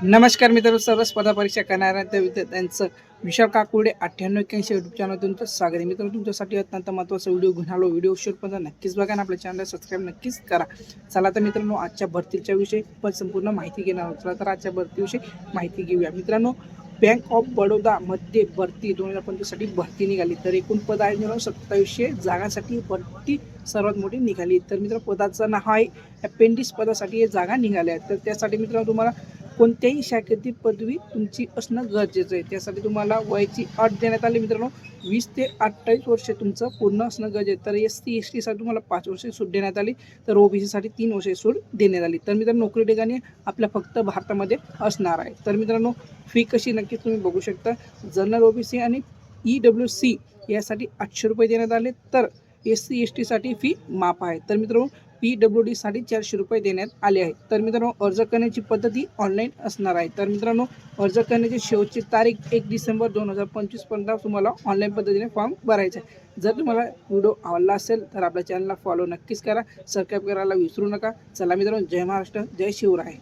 नमस्कार मित्रांनो, सर्व स्पर्धा परीक्षा करणाऱ्या त्या विद्यार्थ्यांचं विशाल काकुडे 9881 यूट्यूब चॅनल तुमचं स्वागत आहे. मित्रांनो, तुमच्यासाठी अत्यंत महत्त्वाचा व्हिडिओ घेऊन आलो. व्हिडिओ शेवटपर्यंत नक्कीच बघा आणि आपल्या चॅनलला सबस्क्राईब नक्कीच करा. चला तर मित्रांनो, आजच्या भरतीच्या विषयी पण संपूर्ण माहिती घेणार आहोत. चला तर आजच्या भरतीविषयी माहिती घेऊया. मित्रांनो, बँक ऑफ बडोदा मध्ये भरती 2025 साठी भरती निघाली. तर एकूण पद आहे मित्रांनो 2700 जागांसाठी भरती सर्वात मोठी निघाली. तर मित्रांनो, पदाचं नाव आहे अपेंडिक्स पदासाठी हे जागा निघाल्या आहेत. तर त्यासाठी मित्रांनो तुम्हाला कोणत्याही शाखेतील पदवी तुमची असणं गरजेचं आहे. त्यासाठी तुम्हाला वयाची अट देण्यात आली मित्रांनो, 20 ते 28 वर्षे तुमचं पूर्ण असणं गरजेचं आहे. तर SC ST साठी तुम्हाला 5 वर्षे सूट देण्यात आली, तर OBC साठी 3 वर्षे सूट देण्यात आली. तर मित्रांनो, नोकरी ठिकाणी आपल्या फक्त भारतामध्ये असणार आहे. तर मित्रांनो, फी कशी नक्कीच तुम्ही बघू शकता. जनरल OBC आणि EWC यासाठी 800 रुपये देण्यात आले, तर SC ST साठी फी माफ आहे. तर मित्रांनो, PWD साठी 400 रुपये देण्यात आले आहेत. तर मित्रांनो, अर्ज करण्याची पद्धती ऑनलाईन असणार आहे. तर मित्रांनो, अर्ज करण्याची शेवटची तारीख 1 डिसेंबर 2025 पर्यंत तुम्हाला ऑनलाईन पद्धतीने फॉर्म भरायचा आहे. जर तुम्हाला व्हिडिओ आवडला असेल तर आपल्या चॅनलला फॉलो नक्कीच करा, सबस्क्राईब करायला विसरू नका. चला मित्रांनो, जय महाराष्ट्र, जय शिवराय.